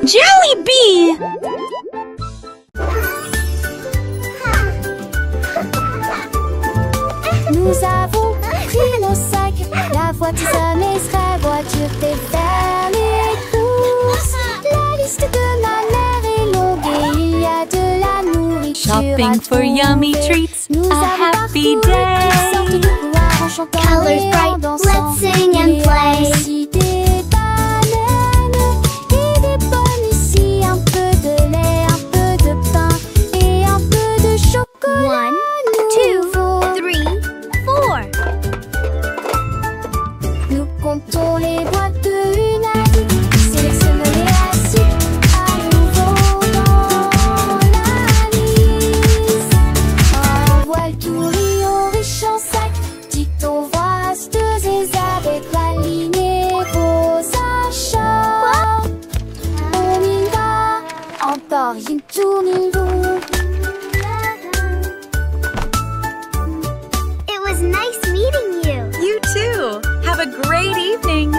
Jollibee! Nous avons pris nos sacs, la voiture sera voiture fait faire les courses. La liste de ma mère est longue et il y a de la nourriture. Shopping for yummy treats, a happy day. Colors bright, let's sing and play. Des bananes et des pommes ici, un peu de lait, un peu de pain et un peu de chocolat. 1, 2, 3, 4. Nous comptons les boîtes de une à dix. Sélectionne les assiettes à nouveau dans la liste. Un voile tout riant riche en sac. Dicton vasteuse et avec la ligne et vos achats. On y va, encore une tourne une roue. It was nice meeting you. You too. Have a great evening.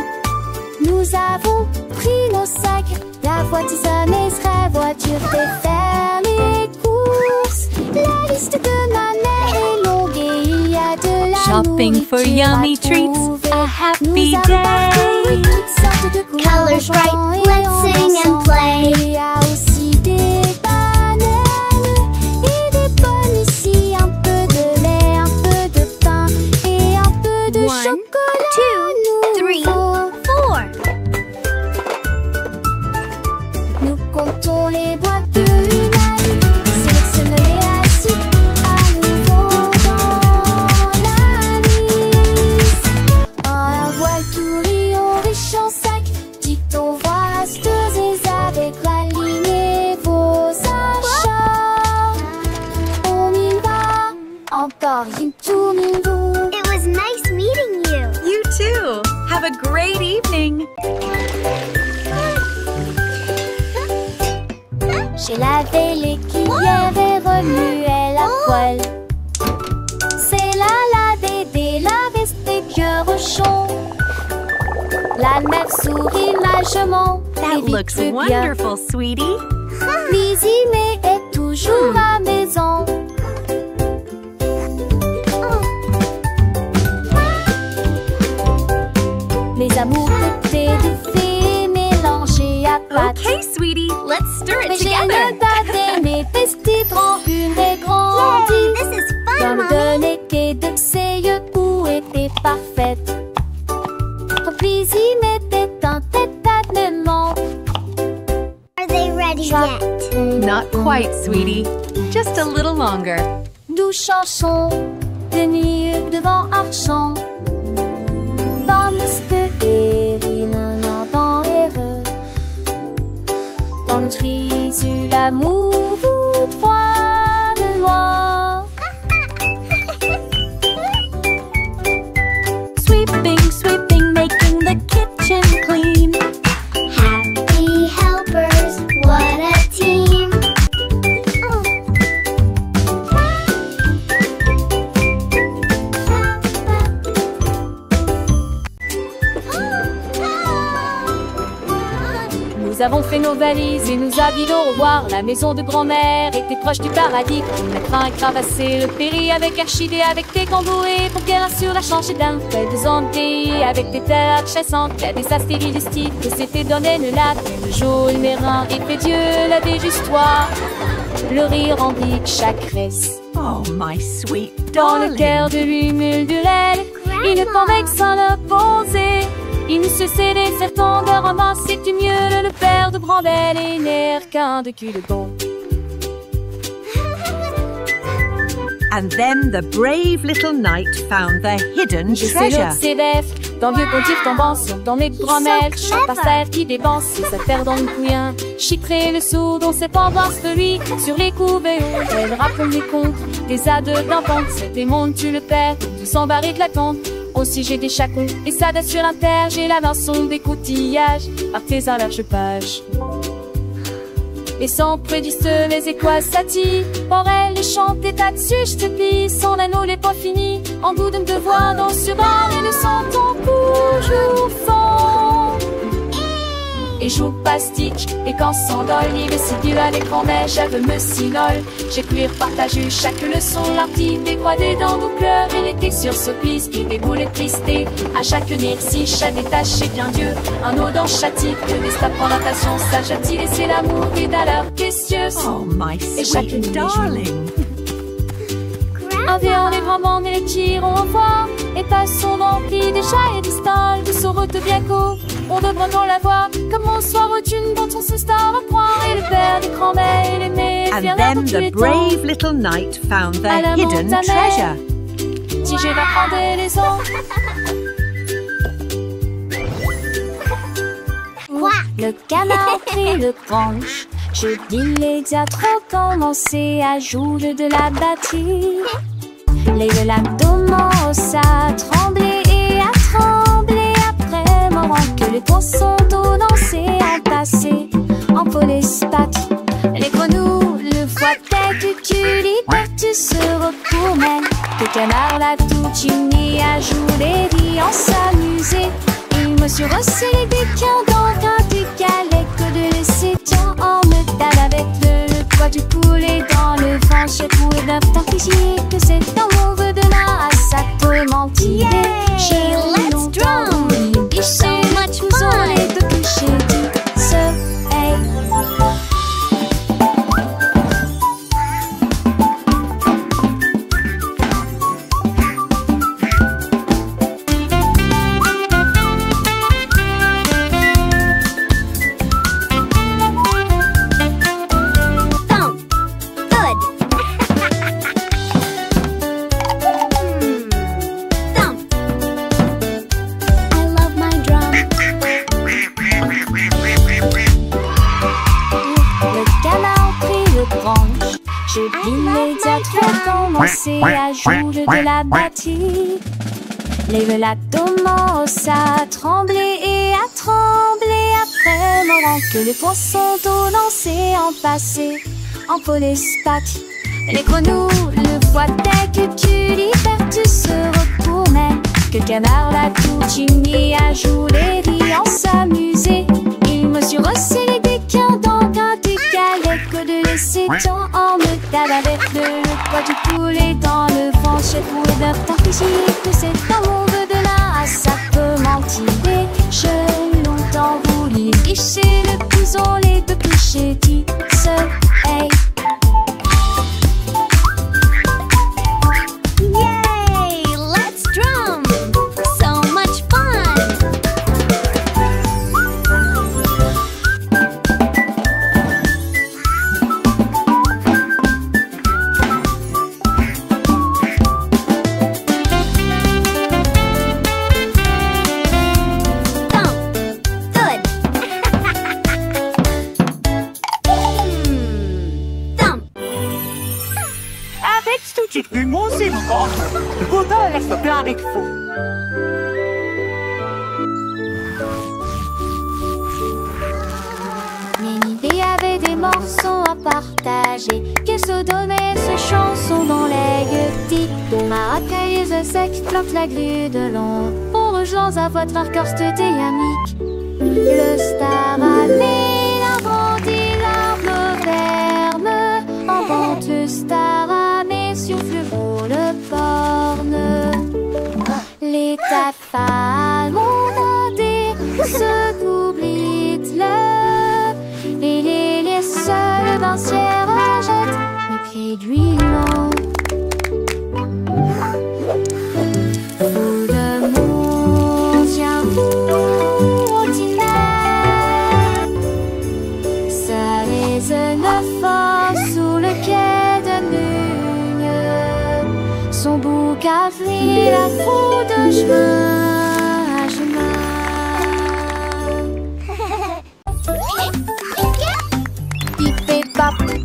Nous avons pris nos sacs, la voiture sera voiture fait faire les courses. La liste de ma mère est longue et il y a de la Shopping for nourriture yummy à treats, trouver. a happy Nous avons parcouru day. toutes sortes de couleurs Colors en bright, chantant et let's en sing and dansant. play. Il y a aussi des bananes et des pommes ici, un peu de lait, un peu de pain et un peu de 1, chocolat. 2, 3, nouveau. 4. Nous comptons les boîtes de une à dix. Sélectionne les assiettes à nouveau dans la liste. Un voile tout riant riche en sac. Dicton vasteuse et avec la ligne et vos achats. On y va, encore une tourne une roue. It was nice meeting you. You too. Have a great evening. J'ai lavé les cuillères et remué la poêle. C'est la des laves des vieux rochons. La mère sourit magement. That et vit looks plus bien. wonderful, sweetie. Lizzie est toujours à maison. Les amours étaient de fées mélangés à pâte. Okay, sweetie, let's stir Mais it j'ai together. une date mes vestiges en une et grandie. This is fun, Comme Mommy. de l'été de ses yeux où était parfaite. Lizzie mettait un tête-à-tête-ment. Are they ready yet? Not quite, sweetie. Just a little longer. Nous chanson de nuit devant Argent. Dans l'est et dans heureux. Dans le tri sur l'amour froid de loin. Sweeping, sweeping, making the kitchen clean. Happy helpers, what a team. Nous avons fait nos valises et nous avions au revoir. La maison de grand-mère était proche du paradis. On a craint et cravassé le péri avec archidé, avec des camboués pour qu'elle assure la change d'un fait des antilles, avec des terres chassantes. Il y a des astéries du style que s'était donné le lac. Et le jour, le mérin et fait Dieu la déjustoir. Le rire remplit chaque reste. Oh, my sweet Dans le darling. cœur de l'humule du lait, il ne convainc sans le poser. Il ne se cédait certains de romans, c'est-tu mieux le père de Brandel et n'air qu'un de cul de bon. And then the brave little knight found the hidden Je sais treasure. l'autre CDF, dans vieux pontif tombant sur dans les grands-mères, chante par terre qui dépense sa terre dans le couillin. Chitré le sourd dont ses pendances de lui, sur les couvées hauts, elle raconte des contes, des ades d'enfants, c'est des mondes tu le perds, tout s'embarre éclatante. Aussi j'ai des chacons, et ça sur l'inter, j'ai la maçon des coutillages, artisan large page. Et sans prédistes les étoiles s'attirent, pour elle les chanter là-dessus, je te plie, son anneau n'est pas fini, en goût de me devoir dans sur un, et le sentant toujours fond. et joue plastique. Et quand s'endole, il est à l'écran, mais je me sinole. J'écrire, partager chaque leçon, l'artiste décroisé dans nos cœurs. Il était sur ce piste, il déboule et tristé. À chaque si chat détaché, bien Dieu, un eau dans chatique, que des stapes en natation, sage a-t-il laissé l'amour et d'alors qu'est-ce Oh, my sweet darling. un vieux, les grands bancs et les tirons au fort. Et passons remplis des chats et des stalles, de sorotes bien courts. On devrait non la voir, comme on soir une dont on se star à point. Et le père des grands-mères et les mères. And then the brave little knight found the hidden treasure. Si je vais prendre les os. Le canard prit le branche. Je dis les diatres commencé à jouer de la batterie. Les l'abdomen à trembler et à trembler après moment que les poissons d'eau dansaient en passé en polyspath. Les grenouilles le voient que tu liberté se retournent. Le canard l'a tout uni à jouer et en s'amuser. Il me suis resserré des quins dans un décalé que de laisser tiens en me tape avec le poids du poulet dans le vent. J'ai trouvé d'un fichier que c'est dans mon vœu de là à sa tourmentille. Yay! Let's drum! So much fun! Les deux clichés du soleil. Je dis les diatres commencé à jouer de la batterie. Les lactomos à trembler et à trembler après moment que les poissons d'eau dansaient en passé en polyspath. Les grenouilles le voient dès que tu liberté se retournait. Que le canard l'a tout uni à jouer et en s'amuser. Il me suis resserré des quins dans un décalé que de laisser tant en me tape avec le poids du poulet dans le vent. J'ai trouvé d'un fichier que c'est dans mon vœu de là à ça peut mentir. J'ai longtemps voulu guicher le blouson, les deux clichés du soleil. Yay! Let's drum! So much fun! Nenny avait des morceaux à partager, qu'elle se donnait ses chansons dans les gueutis. Maracay et sec plante la grue de long pour rejoindre à votre arcorste des yamiques. Le star a mis la grandi l'arbre ferme, en vente le star a mis souffle pour le porne. Les tafales ont des se coublent le et les seuls bancières jettent les pieds d'huilant. Fou de mon chien fou ordinaire, ça résonne fort sous le quai de Mugne. Son bouc a pris la foule de chemin à chemin.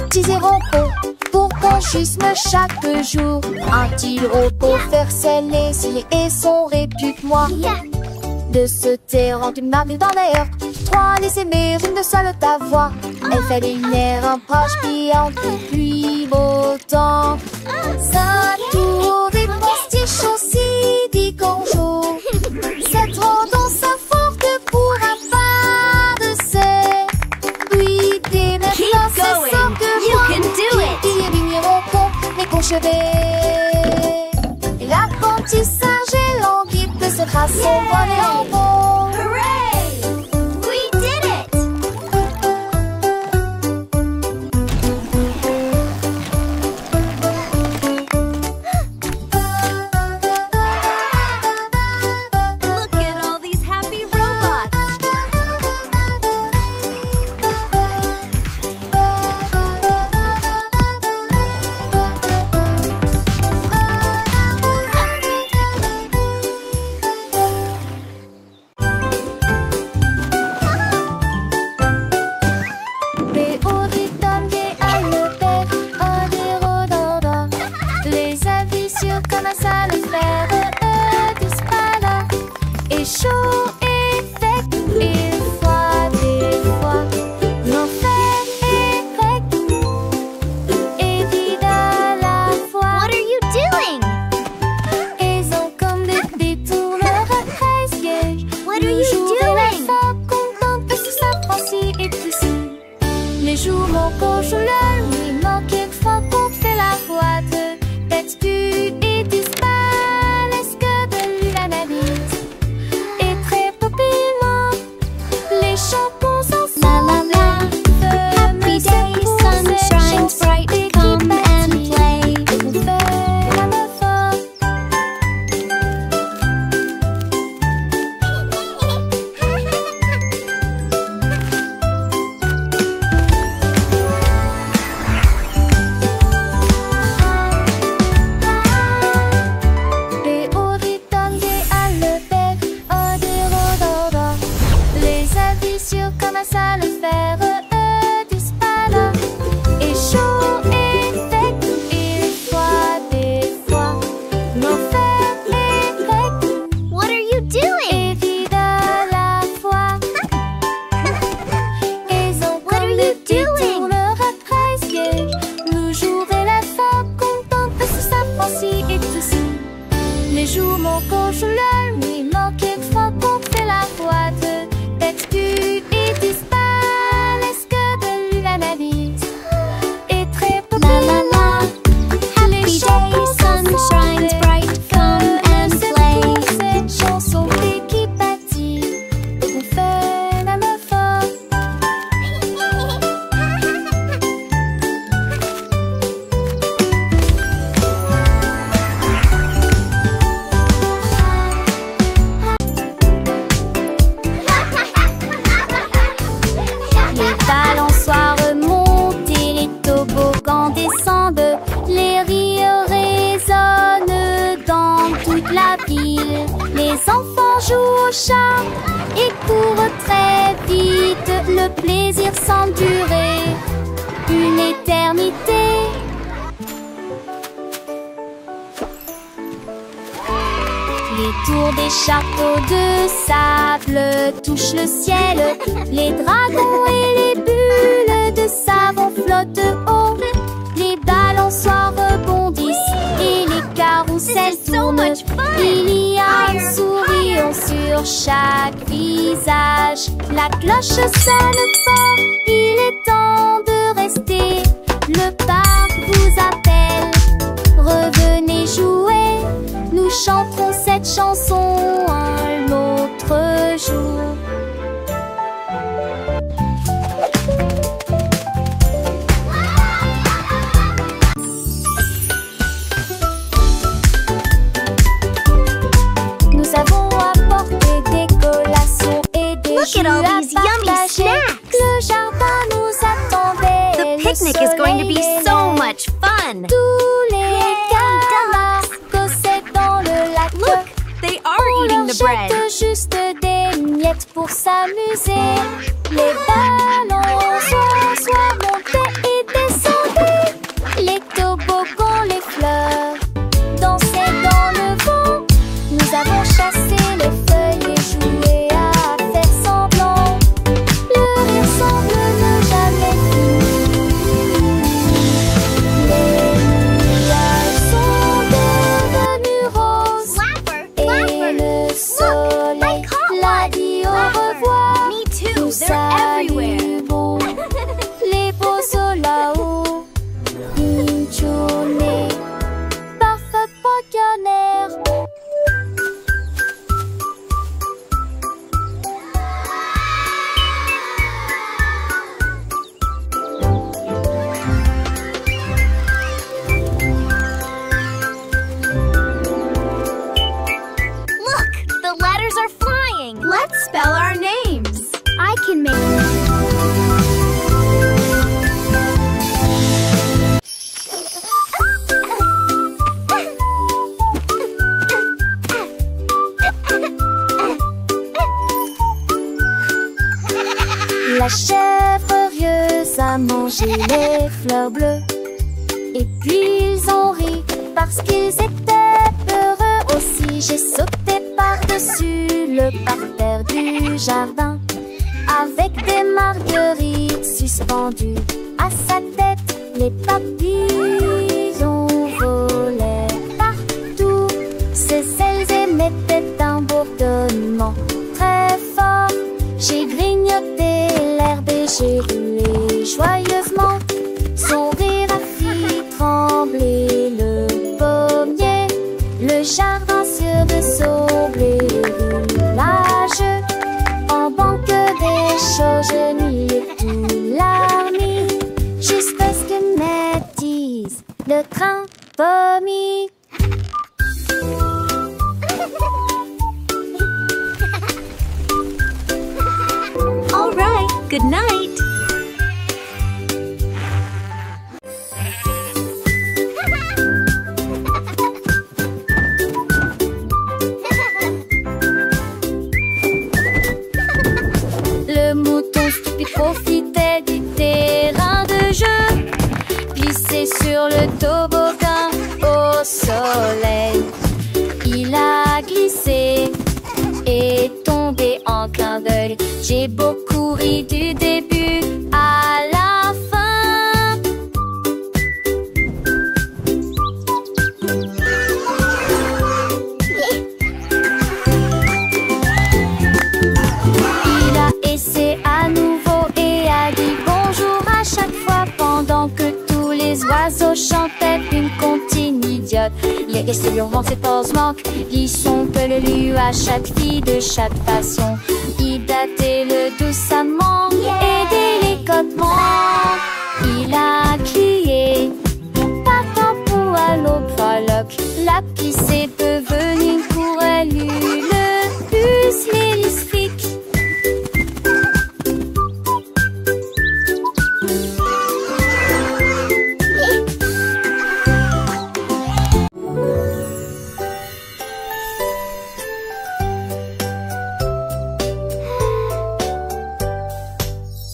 Petits repos pour conchisme chaque jour. Un-t-il repos faire ses laisiers et son répute-moi de se taire en une marque dans l'air. Trois les aimer une seule ta voix. Elle fait une air un proche qui en depuis beau temps. Ça tour des postiches aussi dit qu'on joue. Cette rond dans sa forte pour un pas de sel. je vais. L'apprentissage est long, qui peut se grâce au bon et au bon. Hooray! We did it! Look at all these happy robots. Les avis sur comment ça le faire, tous pas là. Et chaud et sec, et froid des fois. L'enfer est grec et vide à la fois. What are you doing? Ils ont comme des détourneurs à 13 gauges. What are you doing? Contente parce que ça prend ci et tout ci. Les jours manquent je la nuit, manque quelquefois qu'on fait la boîte. Textu et disparaît, est-ce que de l'analyse? Et très rapidement, les champons sont La la la. Happy day, sun shines bright. Come and play. On fait la meuf fort. Et au rythme des hallebergs, des rhododendrons. Les avis sur comment ça le faire, disparaît. Et chaud et sec, et froid des fois. L'enfer est grec What are you doing? et vide à la fois. Ils ont What are comme you des doing? détourneurs à 13 gauges. Le jour et la femme contente parce que ça prend ci et tout ci. Les jours manquent je la nuit, manque quelquefois qu'on fait la boîte. Textu et disparaît, est-ce que de l'analyse? Et très La la la. Happy day, sun shines bright. Come and play. Cette chanson qui bâtit, on fait la meuf fort. Les balançoires montent et les toboggans descendent. Les rires résonnent dans toute la ville. Les enfants jouent au chat et courent très vite. Le plaisir semble durer une éternité. Les tours des châteaux de sable touchent le ciel. Les dragons et les bulles de savon flottent haut. Les balançoires rebondissent et les carousels tournent. Il y a un sourire sur chaque visage. La cloche sonne fort, il est temps de rester. Le parc vous appelle, revenez jouer. Nous chanterons cette chanson un autre jour. Nous avons apporté des collations et des Look jus at all à these yummy partager. snacks. Le jardin nous attendait. The le picnic is going to be soleil so est much fun. Tous les canards possèdent dans le lac. Look, they are On eating leur the bread. jette juste des miettes pour s'amuser. Les ballons soit montés et descendaient. Les toboggans, les fleurs dansaient dans le vent. Nous avons chassé les feuilles et joué à faire semblant. Le rire semble ne jamais finir. Les nuages sont devenus roses. Et le soleil l'a dit au revoir. Me too, Tout they're ça everywhere. du La chèvre furieuse a mangé les fleurs bleues. Et puis ils ont ri parce qu'ils étaient heureux aussi. J'ai sauté par-dessus le parterre du jardin, avec des marguerites suspendues à sa tête. Les papillons volaient partout. Ses ailes émettaient un bourdonnement très fort. J'ai grignoté l'herbe et j'ai roulé joyeusement. Son rire a fait trembler le pommier. Le jardin sur de saublé roulage. En banque des choses, je n'y ai tout l'armée. Jusqu'à ce que me dise le train vomi. All right, good night. Le mouton stupide profitait du terrain de jeu, glissé sur le toboggan au soleil. Il a glissé et tombé en clin d'œil. J'ai beaucoup ri du début à la fin. Il a essayé à nouveau et a dit bonjour à chaque fois, pendant que tous les oiseaux chantaient une comptine idiote. Il est resté durant ses pauses manques, dit son peu le lu à chaque fille de chaque façon. Il datait le doucement et délicatement. Il a crié partant pour à l'aube fraloc. La pisse est devenue pour elle le plus lyrique.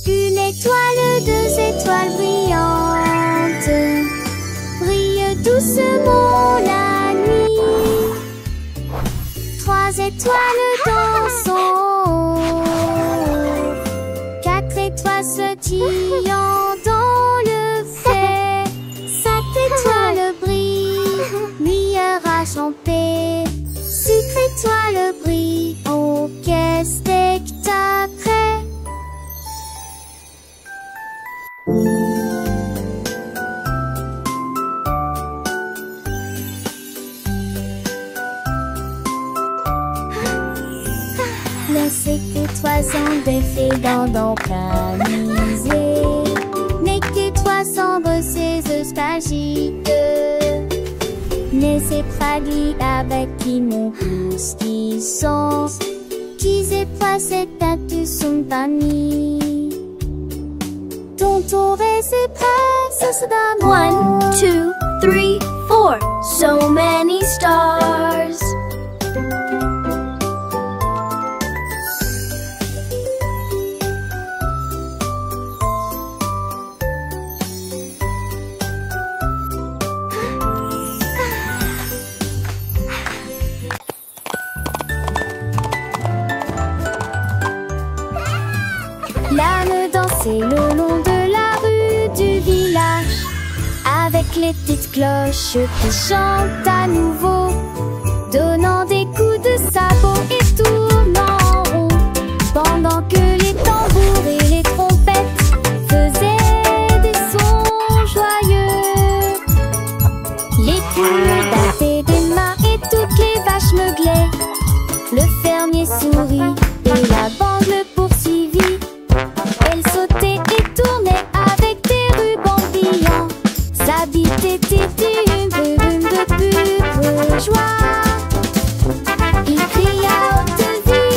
Une étoile, deux étoiles brillantes brillent doucement la nuit. Trois étoiles dansant, quatre étoiles sautillant dans le fait. Sept étoiles brillent, nuage en paix. Six étoiles brillent, oh quel spectacle! Les sept étoiles sont des filles dans camisées, n'est que 300 bosses espagiques. Mais c'est fragile avec qui mon pouce qui sont, qui c'est pas cette tête son panier. Ton tour et c'est prêt, ça se donne. 1, 2, 3, 4, so many stars. L'âne dansait le long de la rue du village, avec les petites cloches qui chantent à nouveau, donnant des coups de sabot et tournant en rond, pendant que les tambours et les trompettes faisaient des sons joyeux. Les poules battaient des mains et toutes les vaches meuglaient. Le fermier sourit et la bande le poursuivit. Elle sautait et tournait avec des rubans brillants. Sa bite était une brume de pure joie. Il cria haute vie,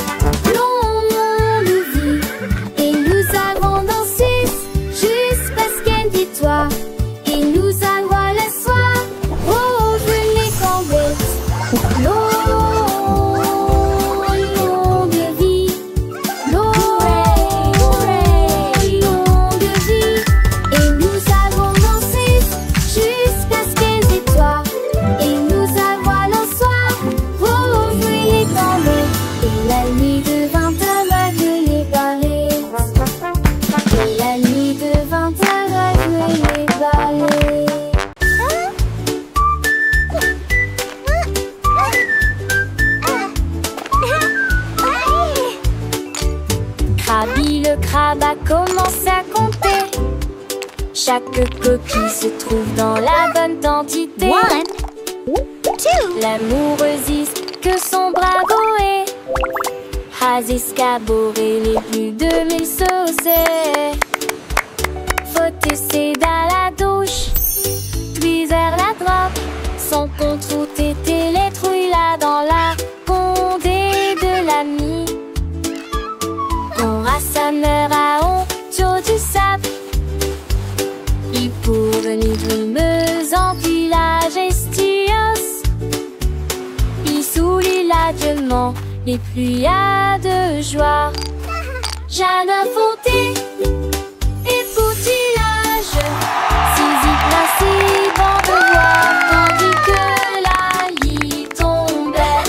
Krabi le crabe a commencé à compter chaque coquille se trouve dans la bonne quantité. 1, 2, L'amoureuxiste que son bravo est has escaboré les plus de 1000 saucés. Faut essayer dans la douche, puis vers la droite. Son contre était les trouilles là dans la condé de l'ami. On rassembleur à honte du sable. Il pour venir brumeuse en village estios. Il soulit l'adieuement et pluies de joie. Jeanne Fonté et poutillage, Zizi principe en devoir, tandis que la lit tombait.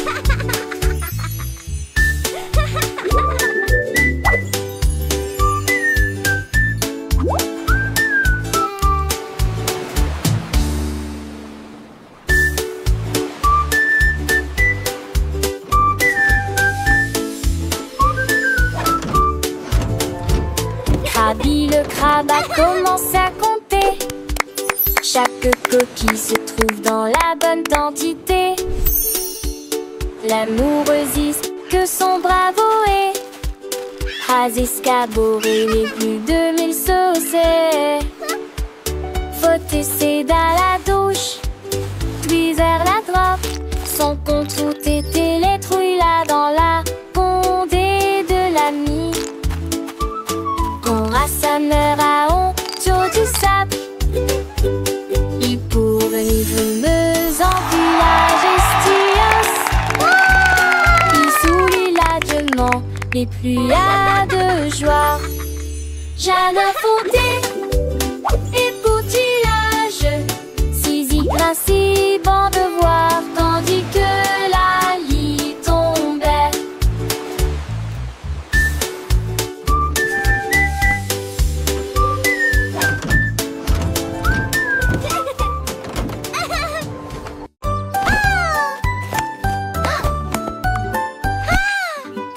Krabi le crabe a commencé à compter chaque coquille se trouve dans la bonne quantité. L'amoureuxiste que son bravo est has escaboré les plus de 1000 saucés. Faut essayer dans la douche, puis vers la droite. Son contre était les trouilles là dans la condé de l'ami. On rassembleur à honte du sable. Il pour venir brumeuse en village estios. Il soulit l'adieuement et pluies de joie. Jeanne Fonté et poutillage, Zizi principe en devoir, tandis que la lit tombait.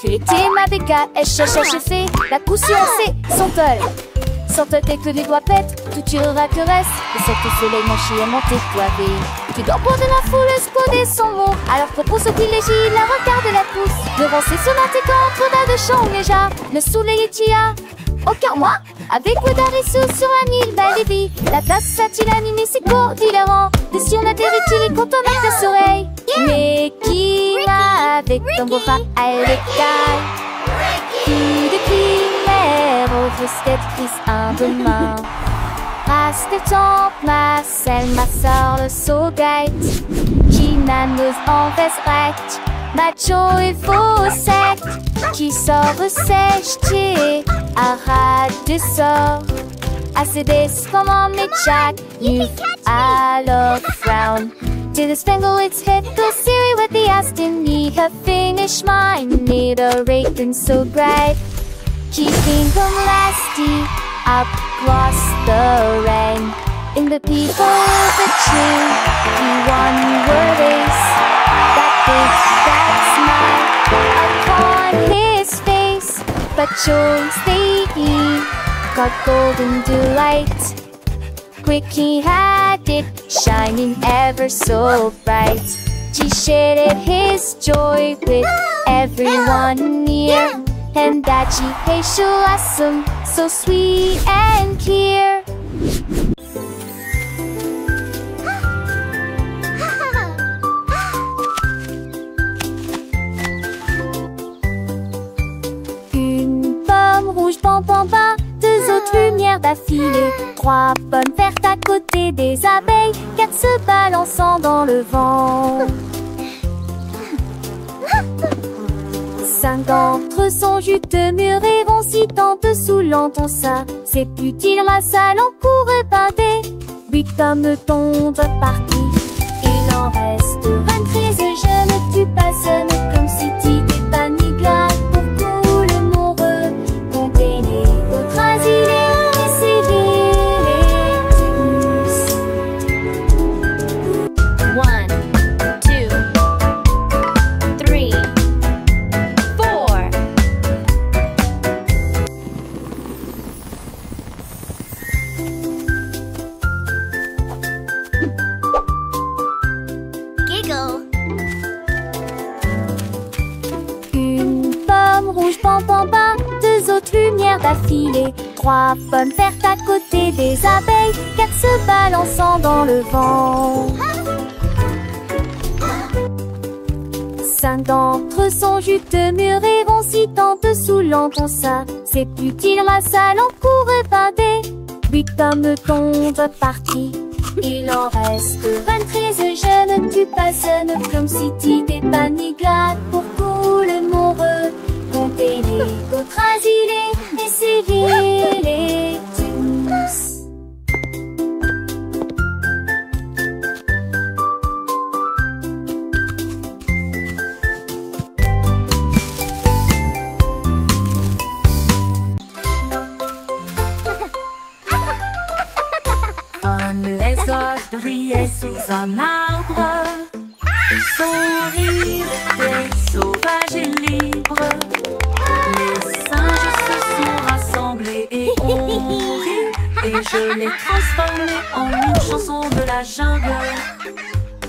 Que l'été ma béca, elle cherche fait la poussière c'est son tol. Sans te tête que les doigts pètent, tout tu caresse. Et cette soleil manché à monter poivé. Tu dois prendre la foule, exploder son mot. Alors propose au privilégie, la regarde la pousse. Devant ses sonates contre la de chant déjà. Le soleil est tia. Aucun moi, avec Wedarisso sur la Nile, belle vie. La place a-t-il animé ses cours d'hilarant. De si on atterrit-il et quand on a des oreilles. Mais qui va avec ton beau-frère à l'écaille? Qui de primaire au frisquet prise un demain. Race des tempes, ma selle, ma sœur, le saugate. Qui naneuse en veste recte, macho et faux sec. Qui sort sèche, tié, arrête de sort. Assez comment mais Jack, you alors frown. To the spangle its hit, go Siri with the Aston. Need her finish mine, need a rake and so bright. Keeping them lasty, up across the rain. In the people of the tree, he one word is that big, that smile upon his face. But choice they eat, got golden delight. Quick he had it, shining ever so bright. She shared his joy with everyone near. And that she hey awesome, so sweet and clear. Une pomme rouge, bam bam bam, deux autres lumières d'affilée, trois pommes vertes à côté des abeilles, quatre se balançant dans le vent. 5 d'entre eux sont juteux, mûrs et vont si tente saoulant ton ça. C'est utile ma salle en cours épinté. 8 pommes tombent partout. Il en reste 23, je ne tue pas, sonne comme si t'étais pas ni grave. Pour le moreux, compter les autres asilés, essayer les 1, 2, 3, 4. lumière d'affilée. 3 pommes vertes à côté des abeilles, 4 se balançant dans le vent. 5 d'entre eux sont juteux, mûrs et vont si tant saoulant qu'on ça. C'est utile, la salle en court épinté. 8 pommes tombent parties. Il en reste 23 jeunes. Tu passes comme si t'étais paniglade pour tout le monde. Comptez les autres asilés, essayez-les tous. Un lézard riait sous un arbre. Son rire était sauvage et libre. Les singes se sont rassemblés et ont ri. Et je l'ai transformé en une chanson de la jungle.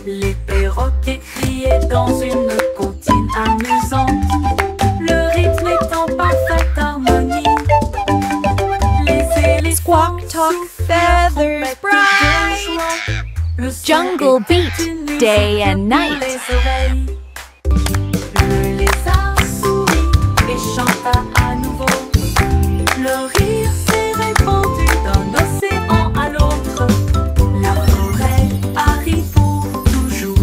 Les perroquets criaient dans une comptine amusante. Le rythme est en parfaite harmonie. Les éléphants Squawk, talk, feathers, bright. Le Jungle beat, day and night. Le lézard sourit et chanta à nouveau. Le rire s'est répandu d'un océan à l'autre. La forêt arrive pour toujours.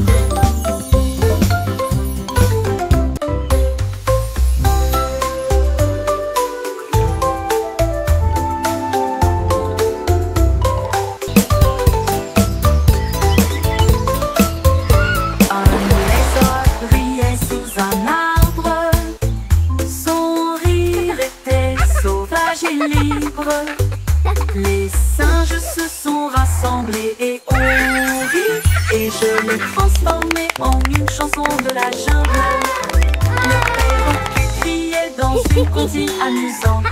Les singes se sont rassemblés et ont ri. Et je l'ai transformé en une chanson de la jungle. Le perroquet criait dans une comptine amusante.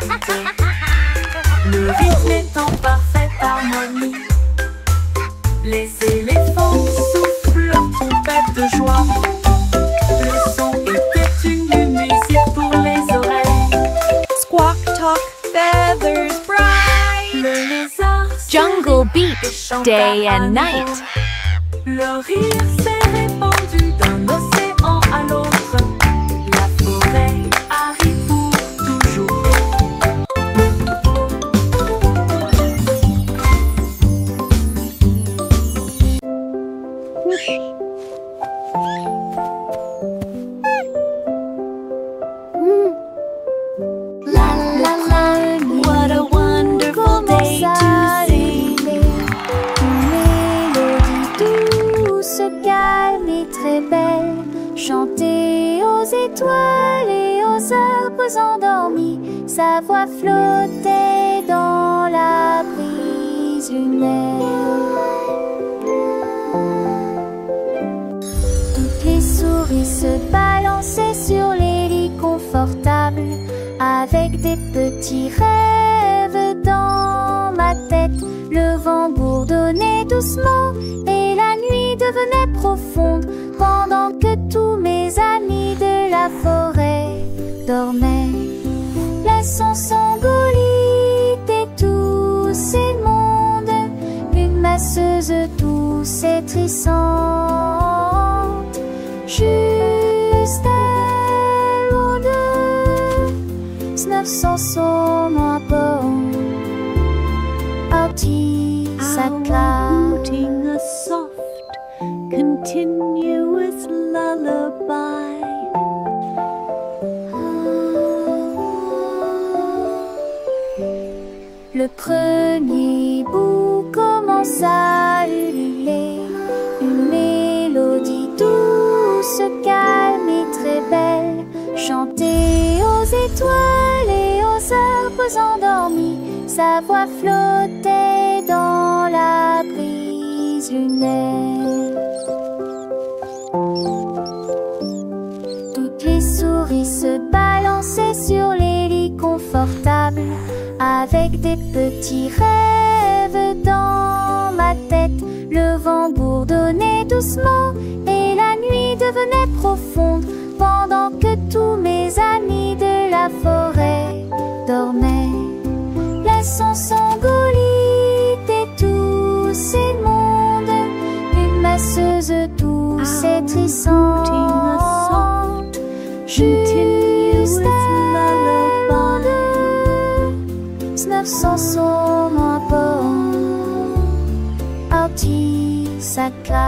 Le rythme est en parfaite harmonie. Les éléphants soufflent leur trompette de joie. Le son était une musique pour les oreilles. Squawk, talk, feathers, bright. Le lézard Jungle beat, chanta day à and nouveau. night. Le rire s'est répandu d'un océan à l'autre. La forêt arrive pour toujours. What a wonderful day to sing. Une mélodie douce, calme et très belle. Chanter aux étoiles et aux arbres endormis. Sa voix flottait dans la brise lunaire. Toutes les souris se balançaient sur les lits confortables. Avec des petits rêves dans ma tête, le vent bourdonnait doucement et la nuit devenait profonde pendant que tous mes amis de la forêt dormaient. Laissons Sangolite et tous ces mondes, une masseuse douce et trissante. Juste elle ou deux, 900 sono bon, Outing a soft, continuous lullaby. Le premier bout commence à ululer, une mélodie douce, calme et très belle, chantée aux étoiles et aux arbres endormis. Sa voix flottait dans la brise lunaire. Toutes les souris se balançaient sur les lits confortables. Avec des petits rêves dans ma tête, le vent bourdonnait doucement et la nuit devenait profonde pendant que tous mes amis de la forêt dormaient. sangolite et tous ces mondes, une masseuse douce et trissante, juste avant de 900 son rapport, Artisaka.